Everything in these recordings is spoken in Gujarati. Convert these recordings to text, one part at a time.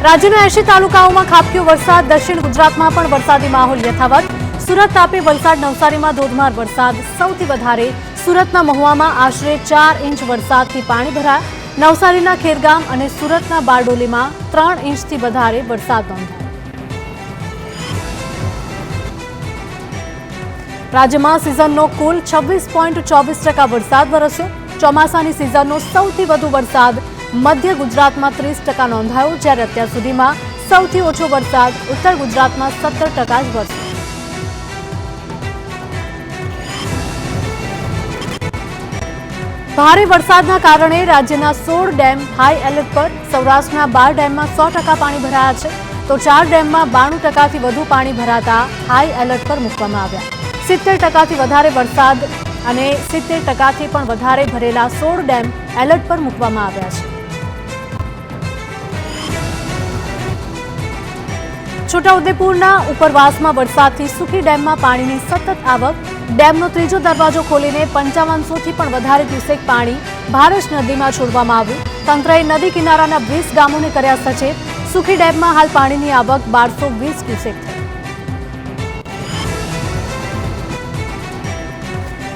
રાજ્યના 80 તાલુકાઓમાં ખાબક્યો વરસાદ. દક્ષિણ ગુજરાતમાં પણ વરસાદી માહોલ યથાવત. સુરત, તાપી, વલસાડ, નવસારીમાં ધોધમાર વરસાદ. સૌથી વધારે સુરતના મહુવામાં આશરે 4 ઇંચ વરસાદથી પાણી ભરાયા. નવસારીના ખેરગામ અને સુરતના બારડોલીમાં 3 ઇંચથી વધારે વરસાદ નોંધાયો. રાજ્યમાં સિઝનનો કુલ 26.24% વરસાદ વરસ્યો. ચોમાસાની સિઝનનો સૌથી વધુ વરસાદ મધ્ય ગુજરાતમાં 30% નોંધાયો, જ્યારે અત્યાર સુધીમાં સૌથી ઓછો વરસાદ ઉત્તર ગુજરાતમાં 17% જ વરસ્યો. ભારે વરસાદના કારણે રાજ્યના 16 ડેમ હાઈ એલર્ટ પર. સૌરાષ્ટ્રના 12 ડેમમાં 100% પાણી ભરાયા છે, તો 4 ડેમમાં 92%થી વધુ પાણી ભરાતા હાઈ એલર્ટ પર મૂકવામાં આવ્યા. 70%થી વધારે વરસાદ અને 70%થી પણ વધારે ભરેલા 16 ડેમ એલર્ટ પર મૂકવામાં આવ્યા છે. છોટાઉદેપુરના ઉપરવાસમાં વરસાદથી સુખી ડેમમાં પાણીની સતત આવક. ડેમનો ત્રીજો દરવાજો ખોલીને 5500થી પણ વધારે ક્યુસેક પાણી ભારત નદીમાં છોડવામાં આવ્યું. તંત્રએ નદી કિનારાના 20 ગામોને કર્યા સચેત. સુખી ડેમમાં હાલ પાણીની આવક 1220 ક્યુસેક થઈ.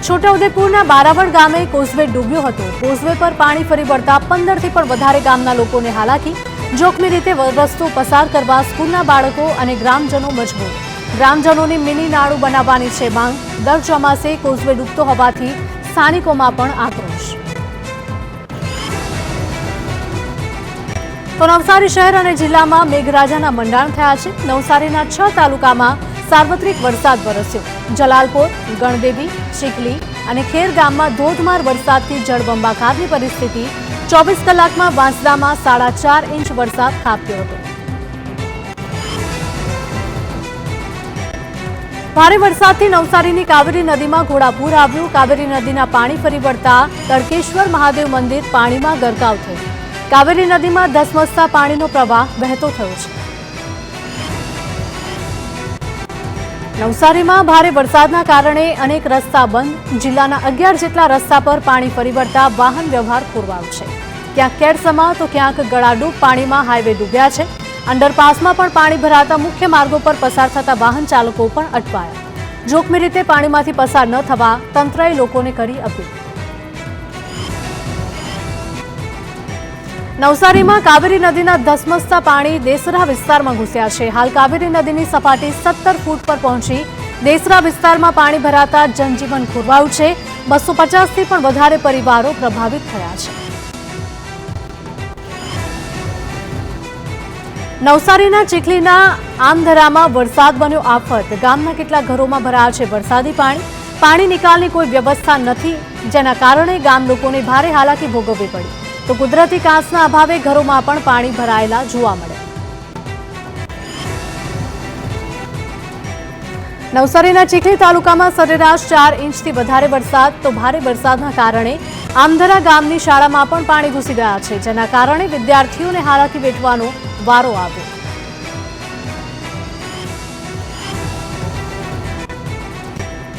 છોટાઉદેપુરના બારાવળ ગામે કોઝવે ડૂબ્યો હતો. કોઝવે પર પાણી ફરી વળતા 15થી પણ વધારે ગામના લોકોને હાલાકી. જોખમી રીતે રસ્તો પસાર કરવા સ્કૂલના બાળકો અને ગ્રામજનો મજબૂર. ગ્રામજનોની મિની નાળું બનાવવાની છે માંગ. દર ચોમાસે કોઝવે ડૂબતો હોવાથી સ્થાનિકોમાં પણ આક્રોશ. તો નવસારી શહેર અને જિલ્લામાં મેઘરાજાના મંડાણ થયા છે. નવસારીના 6 તાલુકામાં સાર્વત્રિક વરસાદ વરસ્યો. જલાલપોર, ગણદેવી, ચીખલી અને ખેરગામમાં ધોધમાર વરસાદથી જળબંબાકારની પરિસ્થિતિ. 24 કલાકમાં વાંસદામાં 4.5 ઇંચ વરસાદ ખાબક્યો હતો. ભારે વરસાદથી નવસારીની કાવેરી નદીમાં ઘોડાપૂર આવ્યું. કાવેરી નદીના પાણી ફરી વળતા તડકેશ્વર મહાદેવ મંદિર પાણીમાં ગરકાવ થયું. કાવેરી નદીમાં ધસમસતા પાણીનો પ્રવાહ વહેતો થયો છે. નવસારીમાં ભારે વરસાદના કારણે અનેક રસ્તા બંધ. જિલ્લાના 11 જેટલા રસ્તા પર પાણી ફરી વળતા વાહન વ્યવહાર ખોરવાયો છે. ક્યાંક કેડસમા તો ક્યાંક ગળાડૂબ પાણીમાં હાઈવે ડૂબ્યા છે. અંડરપાસમાં પણ પાણી ભરાતા મુખ્ય માર્ગો પર પસાર થતા વાહન ચાલકો પણ અટવાયા. જોખમી રીતે પાણીમાંથી પસાર ન થવા તંત્રએ લોકોને કરી અપીલ. નવસારીમાં કાવેરી નદીના ધસમસતા પાણી દેસરા વિસ્તારમાં ઘૂસ્યા છે. હાલ કાવેરી નદીની સપાટી 17 ફૂટ પર પહોંચી દેસરા વિસ્તારમાં પાણી ભરાતા જનજીવન ખોરવાયું છે. 250થી પણ વધારે પરિવારો પ્રભાવિત થયા છે. નવસારીના ચીખલીના આમધરામાં વરસાદ બન્યો આફત. ગામના કેટલાક ઘરોમાં ભરાયા છે વરસાદી પાણી. પાણી નિકાલની કોઈ વ્યવસ્થા નથી, જેના કારણે ગામ લોકોને ભારે હાલાકી ભોગવવી પડી. તો કુદરતી કાંસના અભાવે ઘરોમાં પણ પાણી ભરાયેલા જોવા મળ્યા. નવસારીના ચીખલી તાલુકામાં સરેરાશ 4 ઇંચથી વધારે વરસાદ. તો ભારે વરસાદના કારણે આમધરા ગામની શાળામાં પણ પાણી ઘૂસી ગયા છે, જેના કારણે વિદ્યાર્થીઓને હાલાકી વેઠવાનો વારો આવ્યો.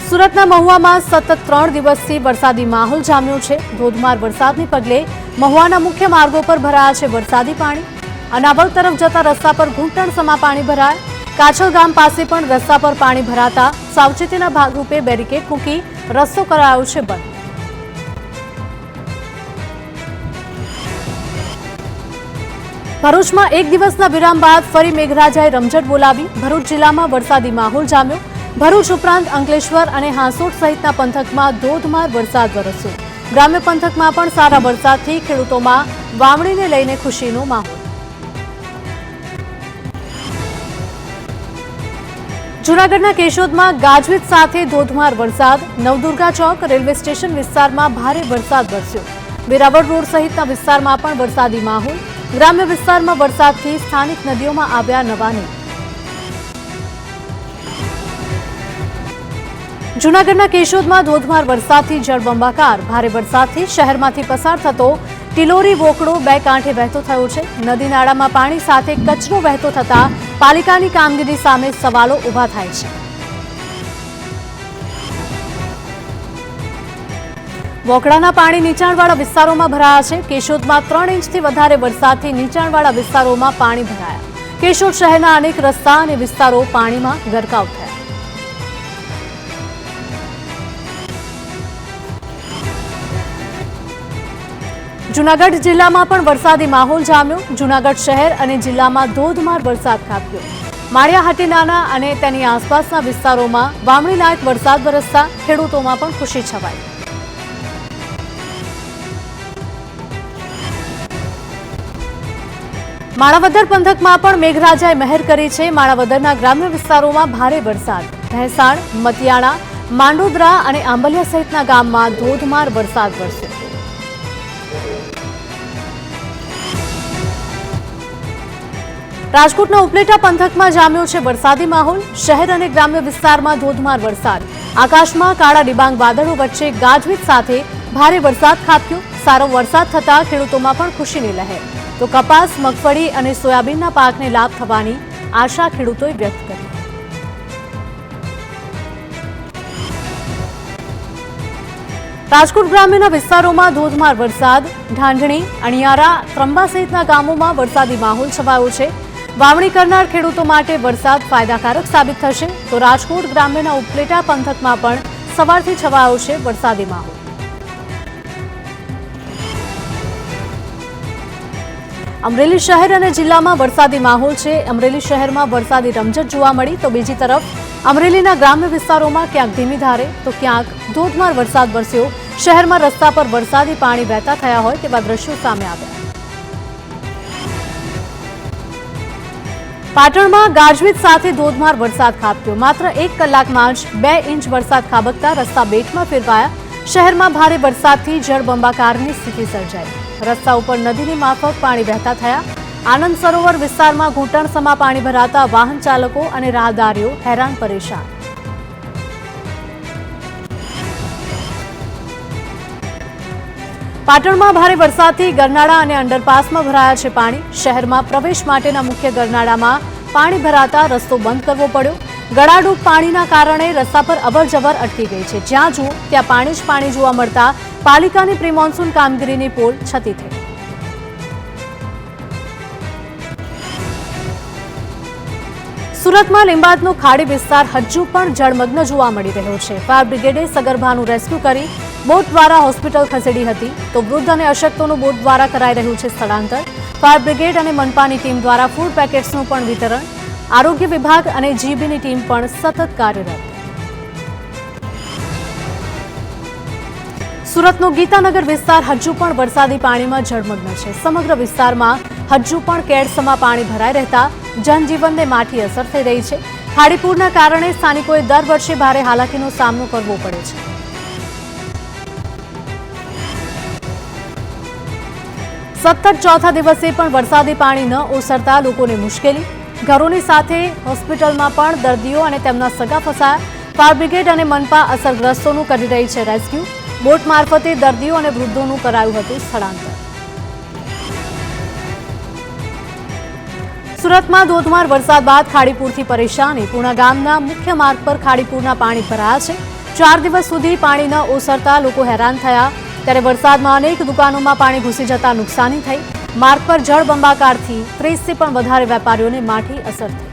સુરતના મહુવામાં સતત 3 દિવસથી વરસાદી માહોલ જામ્યો છે. ધોધમાર વરસાદને પગલે મહુવાના મુખ્ય માર્ગો પર ભરાયા છે વરસાદી પાણી. અનાવલ તરફ જતા રસ્તા પર ઘૂંટણ સમા પાણી ભરાયા. કાછલ ગામ પાસે પણ રસ્તા પર પાણી ભરાતા સાવચેતીના ભાગરૂપે બેરિકેડ મૂકી રસ્તો કરાયો છે બંધ. ભરૂચમાં 1 દિવસના વિરામ બાદ ફરી મેઘરાજાએ રમઝટ બોલાવી. ભરૂચ જિલ્લામાં વરસાદી માહોલ જામ્યો. ભરૂચ ઉપરાંત અંકલેશ્વર અને હાંસોટ સહિતના પંથકમાં ધોધમાર વરસાદ વરસ્યો. ગ્રામ્ય પંથકમાં પણ સારા વરસાદથી ખેડૂતોમાં વાવણીને લઈને ખુશીનો માહોલ. જૂનાગઢના કેશોદમાં ગાજવીજ સાથે ધોધમાર વરસાદ. નવદુર્ગા ચોક રેલવે સ્ટેશન વિસ્તારમાં ભારે વરસાદ વરસ્યો. વેરાવળ રોડ સહિતના વિસ્તારમાં પણ વરસાદી માહોલ. ગ્રામ્ય વિસ્તારમાં વરસાદથી સ્થાનિક નદીઓમાં આવ્યા નવા નીર. જૂનાગઢના કેશોદમાં ધોધમાર વરસાદથી જળબંબાકાર. ભારે વરસાદથી શહેરમાંથી પસાર થતો ટિલોરી વોકડો 2 કાંઠે વહેતો થયો છે. નદી નાળામાં પાણી સાથે કચરો વહેતો થતા પાલિકાની કામગીરી સામે સવાલો ઉભા થાય છે. વોકળાના પાણી નીચાણવાળા વિસ્તારોમાં ભરાયા છે। કેશોદમાં 3 ઇંચથી વધારે વરસાદથી નીચાણવાળા વિસ્તારોમાં પાણી ભરાયા। કેશોદ શહેરના અનેક રસ્તા અને વિસ્તારો પાણીમાં ગરકાવ થયા। જૂનાગઢ જિલ્લામાં પણ વરસાદી માહોલ જામ્યો। જૂનાગઢ શહેર અને જિલ્લામાં ધોધમાર વરસાદ ખાબક્યો। માળિયા હાટીનાના અને તેની આસપાસના વિસ્તારોમાં વાવણી લાયક વરસાદ વરસતા ખેડૂતોમાં પણ ખુશી છવાઈ। માણાવદર પંથકમાં પણ મેઘરાજાએ મહેર કરી છે। માણાવદરના ગ્રામ્ય વિસ્તારોમાં ભારે વરસાદ। ભેંસાણ, મતિયાણા, માંડોદરા અને આંબલિયા સહિતના ગામમાં ધોધમાર વરસાદ વરસ્યો। રાજકોટના ઉપલેટા પંથકમાં જામ્યો છે વરસાદી માહોલ। શહેર અને ગ્રામ્ય વિસ્તારમાં ધોધમાર વરસાદ। આકાશમાં કાળા ડિબાંગ વાદળો વચ્ચે ગાજવીજ સાથે ભારે વરસાદ ખાબક્યો। સારો વરસાદ થતાં ખેડૂતોમાં પણ ખુશીની લહેર। તો કપાસ, મગફળી અને સોયાબીનના પાકને લાભ થવાની આશા ખેડૂતોએ વ્યક્ત કરી। રાજકોટ ગ્રામ્યના વિસ્તારોમાં ધોધમાર વરસાદ। ઢાંઢણી, અણિયારા, ત્રંબા સહિતના ગામોમાં વરસાદી માહોલ છવાયો છે। વાવણી કરનાર ખેડૂતો માટે વરસાદ ફાયદાકારક સાબિત થશે। તો રાજકોટ ગ્રામ્યના ઉપલેટા પંથકમાં પણ સવારથી છવાયો છે વરસાદી માહોલ। અમરેલી શહેર અને જિલ્લામાં વરસાદી માહોલ છે। અમરેલી શહેરમાં વરસાદી રમઝટ જોવા મળી, તો બીજી તરફ અમરેલીના ગ્રામ્ય વિસ્તારોમાં ક્યાંક ધીમી ધારે તો ક્યાંક ધોધમાર વરસાદ વરસ્યો। શહેરમાં રસ્તા પર વરસાદી પાણી વહેતા થયા હોય તેવા દ્રશ્યો સામે આવ્યા। પાટણમાં ગાજવીજ સાથે ધોધમાર વરસાદ ખાબક્યો। માત્ર 1 કલાકમાં જ 2 ઇંચ વરસાદ ખાબકતા રસ્તા બેટમાં ફેરવાયા। શહેરમાં ભારે વરસાદથી જળબંબાકારની સ્થિતિ સર્જાઈ। રસ્તા ઉપર નદીની માફક પાણી વહેતા થયા। આનંદ સરોવર વિસ્તારમાં ઘૂંટણસમા પાણી ભરાતા વાહન ચાલકો અને રાહદારીઓ હેરાન પરેશાન। પાટણમાં ભારે વરસાદથી ગરનાળા અને અંડરપાસમાં ભરાયા છે પાણી। શહેરમાં પ્રવેશ માટેના મુખ્ય ગરનાળામાં પાણી ભરાતા રસ્તો બંધ કરવો પડ્યો। ગળાડૂબ પાણીના કારણે રસ્તા પર અવરજવર અટકી ગઈ છે। જ્યાં જુઓ ત્યાં પાણી જ પાણી જોવા મળતા પાલિકાની પ્રી મોન્સૂન કામગીરીની પોલ છતી થઈ। સુરતમાં લીંબાદનો ખાડી વિસ્તાર હજુ પણ જળમગ્ન જોવા મળી રહ્યો છે। ફાયર બ્રિગેડે સગર્ભાનું રેસ્ક્યુ કરી બોટ દ્વારા હોસ્પિટલ ખસેડી હતી, તો વૃદ્ધ અને અશક્તોનું બોટ દ્વારા કરાઈ રહ્યું છે સ્થળાંતર। ફાયર બ્રિગેડ અને મનપાની ટીમ દ્વારા ફૂડ પેકેટ્સનું પણ વિતરણ। આરોગ્ય વિભાગ અને જીબીની ટીમ પણ સતત કાર્યરત। સુરતનો ગીતાનગર વિસ્તાર હજુ પણ વરસાદી પાણીમાં જળમગ્ન છે। સમગ્ર વિસ્તારમાં હજુ પણ કેડસમા પાણી ભરાઈ રહેતા જનજીવનને માઠી અસર થઈ રહી છે। ખાડીપૂરના કારણે સ્થાનિકોએ દર વર્ષે ભારે હાલાકીનો સામનો કરવો પડે છે। સતત ચોથા દિવસે પણ વરસાદી પાણી ન ઓસરતા લોકોને મુશ્કેલી। ઘરોની સાથે હોસ્પિટલમાં પણ દર્દીઓ અને તેમના સગા ફસાયા। ફાયર બ્રિગેડ અને મનપા અસરગ્રસ્તોનું કરી રહી છે રેસ્ક્યુ। બોટ મારફતે દર્દીઓ અને વૃદ્ધોનું કરાયું હતું સ્થળાંતર। સુરતમાં ધોધમાર વરસાદ બાદ ખાડીપૂરથી પરેશાની। પૂર્ણા ગામના મુખ્ય માર્ગ પર ખાડીપૂરના પાણી ભરાયા છે। 4 દિવસ સુધી પાણી ન ઓસરતા લોકો હેરાન થયા। ત્યારે વરસાદમાં અનેક દુકાનોમાં પાણી ઘૂસી જતા નુકસાની થઈ। માર્ગ પર જળબંબાકારથી 30થી પણ વધારે વેપારીઓને માઠી અસર થઈ।